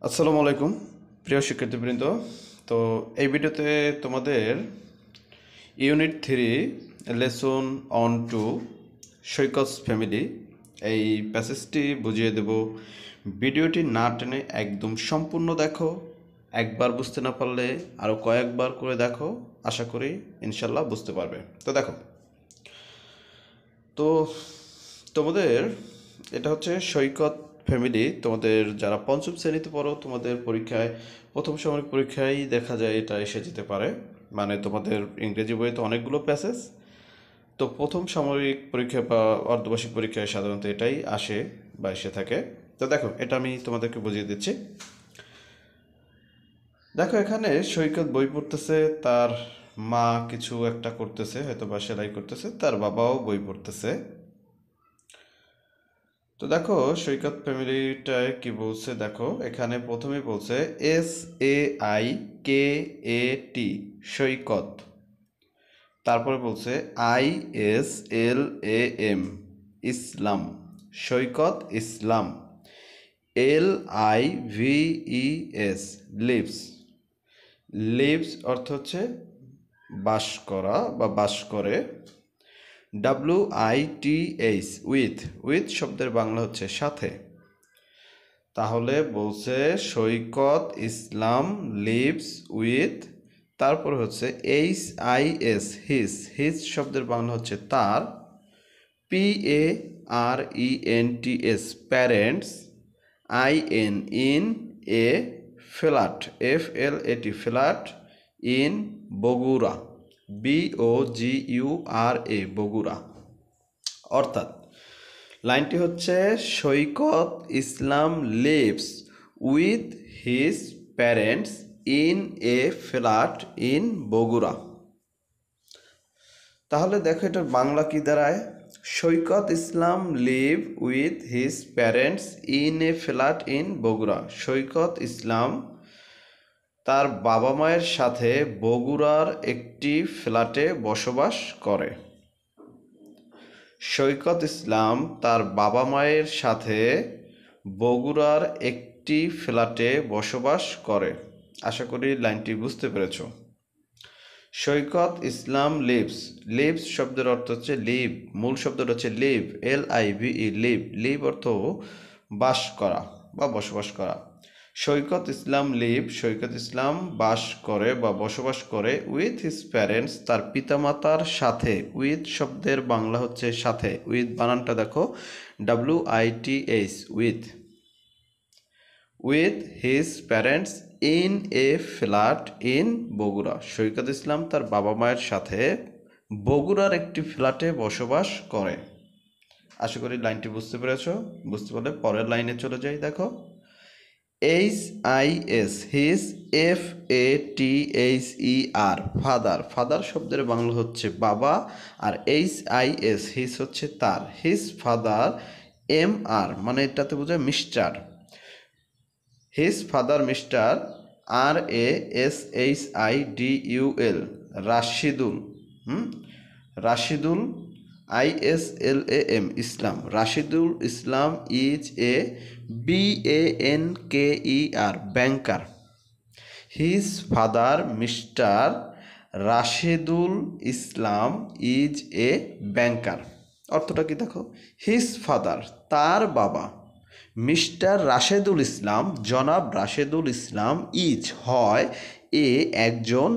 আসসালামু আলাইকুম প্রিয় শিক্ষার্থীবৃন্দ। তো এই ভিডিওতে তোমাদের unit 3 lesson on two Saikat family এই প্যাসেজটি বুঝিয়ে দেব। ভিডিওটি না টেনে একদম সম্পূর্ণ দেখো। একবার বুঝতে না পারলে আরও কয়েকবার করে দেখো, আশা করি ইনশাল্লাহ বুঝতে পারবে। তো দেখো, তো তোমাদের এটা হচ্ছে সৈকত ফ্যামিলি। তোমাদের যারা পঞ্চম শ্রেণীতে পড়ো, তোমাদের পরীক্ষায় প্রথম সাময়িক পরীক্ষায় দেখা যায় এটা এসে যেতে পারে। মানে তোমাদের ইংরেজি বইয়ে তো অনেকগুলো প্যাসেজ, তো প্রথম সাময়িক পরীক্ষা বা অর্ধবার্ষিক পরীক্ষায় সাধারণত এটাই আসে বা এসে থাকে। তো দেখো, এটা আমি তোমাদেরকে বুঝিয়ে দিচ্ছি। দেখো, এখানে সৈকত বই পড়তেছে, তার মা কিছু একটা করতেছে, হয়তো বা সেলাই করতেছে, তার বাবাও বই পড়তেছে। তো দেখো সৈকত ফ্যামিলিটায় কি বলছে, দেখো এখানে প্রথমেই বলছে SAIKAT সৈকত। তারপরে বলছে ISLAM ইসলাম, সৈকত ইসলাম। LIVES লিভস, লিভস অর্থ হচ্ছে বাস করা বা বাস করে। WITH উইথ, উইথ শব্দের বাংলা হচ্ছে সাথে। তাহলে বলছে সৈকত ইসলাম লিভস উইথ, তারপর হচ্ছে HIS হিজ, হিজ শব্দের বাংলা হচ্ছে তার। PARENTS parents. IN A flat, FLAT flat. In Bogura, BOGURA Bogura. অর্থাৎ লাইনটি হচ্ছে সৈকত ইসলাম lives with his parents in a flat in Bogura. তাহলে দেখো এটার বাংলা কি দাঁড়ায়, সৈকত ইসলাম live with his parents in a flat in Bogura. Saikat Islam তার বাবা মায়ের সাথে বগুড়ার একটি ফ্ল্যাটে বসবাস করে। সৈকত ইসলাম তার বাবা মায়ের সাথে বগুড়ার একটি ফ্ল্যাটে বসবাস করে। আশা করি লাইনটি বুঝতে পেরেছ। সৈকত ইসলাম লিভস, লিভস শব্দের অর্থ হচ্ছে লিভ, মূল শব্দটা হচ্ছে লিভ, LIVE লিভ, লিভ অর্থ বাস করা বা বসবাস করা। সৈকত ইসলাম লিভ, সৈকত ইসলাম বাস করে বা বসবাস করে উইথ হিজ প্যারেন্টস তার পিতামাতার সাথে। উইথ শব্দের বাংলা হচ্ছে সাথে, উইথ বানানটা দেখো WITH with, with his parents in a flat in Bogura. Saikat Islam তার বাবা মায়ের সাথে বগুড়ার একটি ফ্ল্যাটে বসবাস করে। আশা করি লাইনটি বুঝতে পেরেছ। বুঝতে পারলে পরের লাইনে চলে যাই। দেখো HIS his, FATHER father, father শব্দের বাংলা হচ্ছে বাবা। আর HIS হিজ হচ্ছে তার, হিজ ফাদার। MR মানে এটাতে বোঝায় mister, his father mister RASHIDUL Rashidul, Rashidul ISLAM Islam, Rashidul Islam is a BANKER banker. His father mister Rashidul Islam is a banker. অর্থটা কি দেখো, হিজ ফাদার তার বাবা, মিস্টার রাশেদুল ইসলাম জনাব রাশেদুল ইসলাম ইজ হয় এ একজন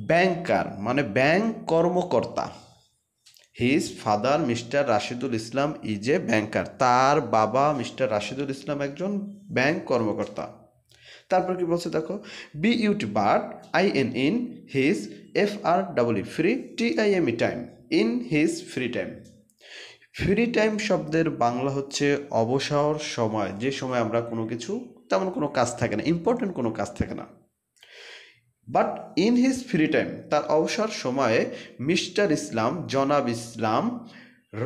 ব্যাংকার মানে ব্যাংক কর্মকর্তা। His father mister Rashedul Islam is a banker, তার বাবা মিস্টার রাশেদুল ইসলাম একজন ব্যাংক কর্মকর্তা। তারপর কি বলছে দেখো, BUT but IN his, FREE free, TIME time, in his free time. Free time শব্দের বাংলা হচ্ছে অবসর সময়, যে সময় আমরা কোনো কিছু তেমন কোনো কাজ থাকে না, ইম্পর্টেন্ট কোনো কাজ থাকে না। But in his free time তার অবসর সময়ে মিস্টার ইসলাম জনাব ইসলাম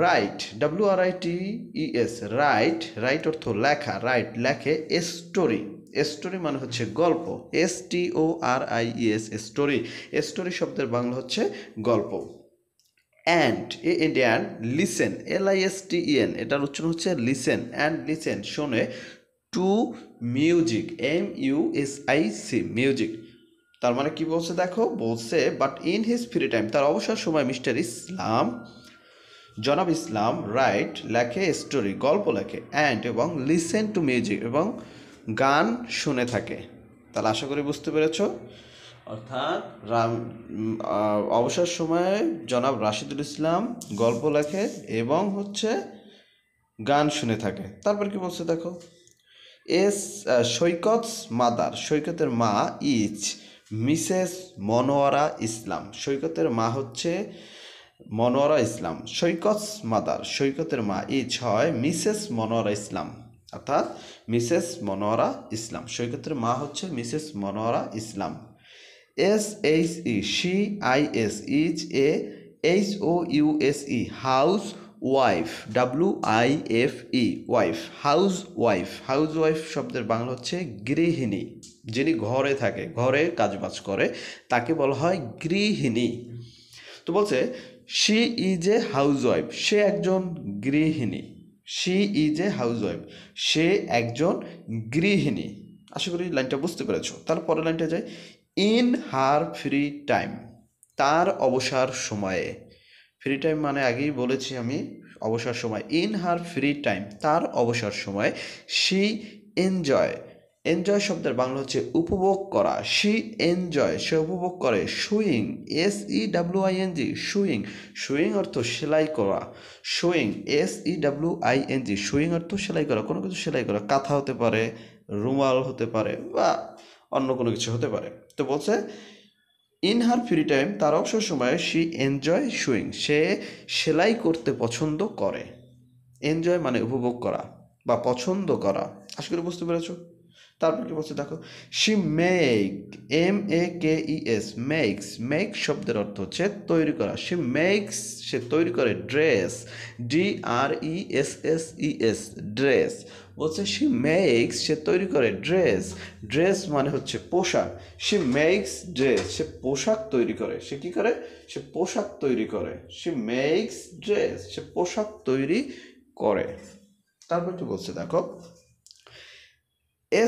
রাইট, WRITES রাইট, রাইট অর্থ লেখা, রাইট লেখে স্টোরি, স্টোরি মানে হচ্ছে গল্প, STORIES স্টোরি, স্টোরি শব্দের বাংলা হচ্ছে গল্প। অ্যান্ড লিসেন, LISTEN এটার উচ্চারণ হচ্ছে লিসেন, অ্যান্ড লিসেন শোনে, টু মিউজিক, MUSIC, মিউজিক। তার মানে কি বলছে দেখো, বলছে but in his free time, তার অবসর সময় জনাব ইসলাম রাইট, লেখে স্টোরি, গল্প লেখে, অ্যান্ড এবং লিসেন টু মিউজিক, এবং গান শুনে থাকে। তাহলে আশা করি বুঝতে পেরেছ। অর্থাৎ অবসর সময়ে জনাব রাশিদুল ইসলাম গল্প লেখে এবং গান শুনে থাকে। তারপর কি বলছে দেখো, সৈকতস মাদার, সৈকতের মা ইজ মিসেস মনোয়ারা ইসলাম, সৈকতের মা হচ্ছে মনোয়ারা ইসলাম। সৈকতস মাদার, সৈকতের মা ইজ হয় মিসেস মনোয়ারা ইসলাম, অর্থাৎ মিসেস মনোয়ারা ইসলাম। সৈকতের মা হচ্ছে Mrs Monowara Islam. SHE, she, IS, is a HOUSE, house wife, WIFE, wife, house wife. House wife শব্দের বাংলা হচ্ছে গৃহিণী, যিনি ঘরে থাকে, ঘরে কাজবাজ করে, তাকে বলা হয় গৃহিণী। তো বলছে she is a housewife, সে একজন গৃহিণী। She is a housewife, সে একজন গৃহিণী। আশা করি লাইনটা বুঝতে পেরেছো। তারপরে লাইনটা যায়, ইন হার ফ্রি টাইম, তার অবসর সময়ে। ফ্রি টাইম মানে আগেই বলেছি আমি, অবসর সময়। ইন হার ফ্রি টাইম, তার অবসর সময়। শি এনজয়, এনজয় শব্দের বাংলা হচ্ছে উপভোগ করা। শি এনজয়, সে উপভোগ করে। সুইং, SEWING, সুইং, সুইং অর্থ সেলাই করা। সুইং, SEWING, সুইং অর্থ সেলাই করা, কোনো কিছু সেলাই করা, কাঁথা হতে পারে, রুমাল হতে পারে, বা অন্য কোনো কিছু হতে পারে। তো বলছে ইন হার ফ্রি টাইম, তার অবসর সময়ে শি এনজয় সুইং, সে সেলাই করতে পছন্দ করে। এনজয় মানে উপভোগ করা বা পছন্দ করা। আশা করি বুঝতে পেরেছ। তারপর কি বলছে দেখো, she make, MAKES, makes, make শব্দের অর্থ হচ্ছে তৈরি করা। শি মেক্স, সে তৈরি করে। Dress, DRESSES, dress. বলছে শি মেক্স, সে তৈরি করে। ড্রেস, ড্রেস মানে হচ্ছে পোশাক। শি মেক্স ড্রেস, সে পোশাক তৈরি করে। সে কি করে? সে পোশাক তৈরি করে। শি মেক্স ড্রেস, সে পোশাক তৈরি করে। তারপর কি বলছে দেখো,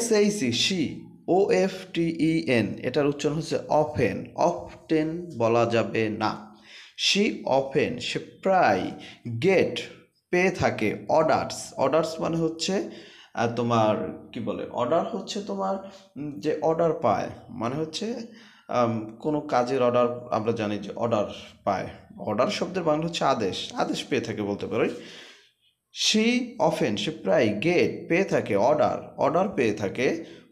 SHE, শি, OFTEN, এটার উচ্চারণ হচ্ছে অফেন। অফটেন বলা যাবে না। শি অফেন, সে প্রায়। গেট, পেয়ে থাকে। অর্ডারস, অর্ডারস মানে হচ্ছে তোমার কি বলে, অর্ডার হচ্ছে তোমার যে অর্ডার পায়, মানে হচ্ছে কোনো কাজের অর্ডার আমরা জানি যে অর্ডার পায়। অর্ডার শব্দের বাংলা হচ্ছে আদেশ, আদেশ পেয়ে থাকে বলতে পারি। শি অফেন, সে প্রায়। গেট, পেয়ে থাকে। অর্ডার, অর্ডার পেয়ে থাকে।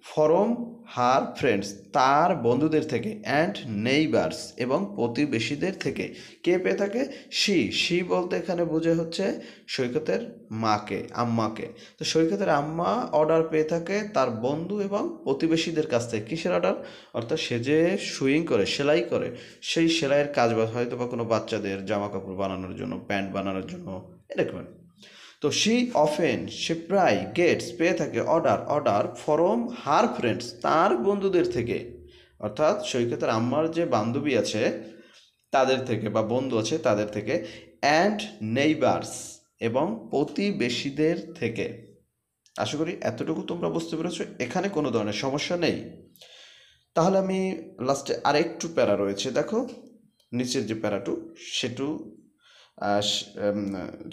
ফরম হার ফ্রেন্ডস, তার বন্ধুদের থেকে। অ্যান্ড নেইবার্স, এবং প্রতিবেশীদের থেকে। কে পেয়ে থাকে? শি, শি বলতে এখানে বোঝা হচ্ছে সৈকতের মাকে, আম্মাকে। তো সৈকতের আম্মা অর্ডার পেয়ে থাকে তার বন্ধু এবং প্রতিবেশীদের কাছ থেকে। কিসের অর্ডার? অর্থাৎ সে যে সুইং করে, সেলাই করে, সেই সেলাইয়ের কাজ হয়তো বা কোনো বাচ্চাদের জামা কাপড় বানানোর জন্য, প্যান্ট বানানোর জন্য, এরকম। তো শি অফেন, সে প্রায়। গেটস, পেয়ে থাকে। Order, order form her friends, তার বন্ধুদের থেকে। অর্থাৎ সৈকতের আম্মার যে বান্ধবী আছে তাদের থেকে, বা বন্ধু আছে তাদের থেকে। অ্যান্ড নেইবার্স, এবং প্রতিবেশীদের থেকে। আশা করি এতটুকু তোমরা বুঝতে পেরেছো, এখানে কোনো ধরনের সমস্যা নেই। তাহলে আমি লাস্টে আরেকটু প্যারা রয়েছে দেখো, নিচের যে প্যারাটু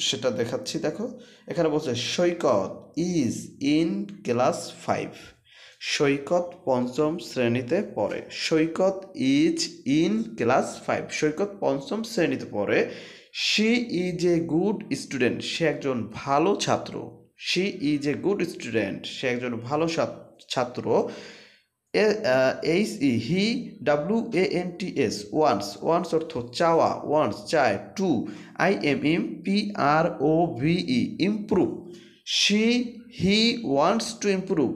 সেটা দেখাচ্ছি দেখো। এখানে বলছে Saikat is in class 5, Saikat পঞ্চম শ্রেণীতে পড়ে। Saikat is in class 5, Saikat পঞ্চম শ্রেণীতে পড়ে। She is a good student, সে একজন ভালো ছাত্র। She is a good student, সে একজন ভালো ছাত্র। হি, WANTS, ওয়ান্স, ওয়ান্স অর্থ চাওয়া, ওয়ান্স চায়। To, IMPROVE, improve. He wants to improve,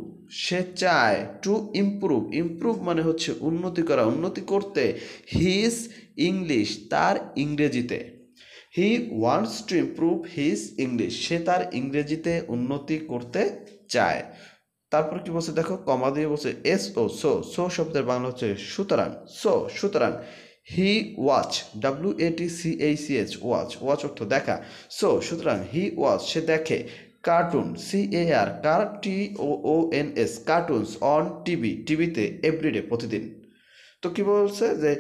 সে চায়। টু ইমপ্রুভ, ইমপ্রুভ মানে হচ্ছে উন্নতি করা, উন্নতি করতে। হিজ ইংলিশ, তার ইংরেজিতে। He wants to improve his English, সে তার ইংরেজিতে উন্নতি করতে চায়। তারপর কি বলছে দেখো, কমা দিয়ে বলছে SO, সো শব্দের বাংলা হচ্ছে সুতরাং। সুতরাং। হি ওয়াচ, WATCH, ওয়াচ, ওয়াচ অর্থ দেখা। সুতরাং হি ওয়াচ, সে দেখে। Cartoon CAR CARTOONS cartoons on টিভিতে এভরিডে প্রতিদিন। তো কি বলছে যে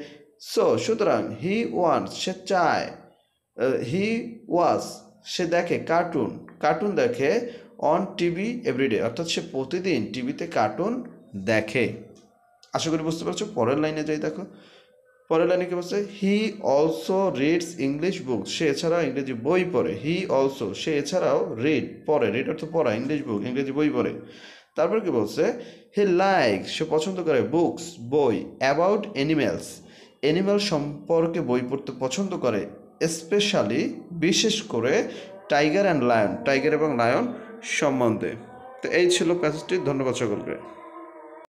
সুতরাং হি ওয়ান্টস সে চায়, হি ওয়াজ সে দেখে কার্টুন দেখে অন টিভি এভরিডে অর্থাৎ সে প্রতিদিন টিভিতে কার্টুন দেখে। আশা করি বুঝতে পারছো। পরের লাইনে যাই, দেখো পরের লাইনে কি বলছে, he also reads English book সে এছাড়াও ইংরেজি বই পড়ে। হি অলসো সে এছাড়াও পড়ে, রিড অর্থ পড়া, ইংলিশ বুক ইংরেজি বই পড়ে। তারপর কি বলছে, হি লাইক সে পছন্দ করে বুকস বই অ্যাবাউট অ্যানিম্যাল সম্পর্কে বই পড়তে পছন্দ করে, স্পেশালি বিশেষ করে টাইগার এবং লায়ন সম্বন্ধে। তো এই ছিল প্যাসেজটি। ধন্যবাদ সকলকে।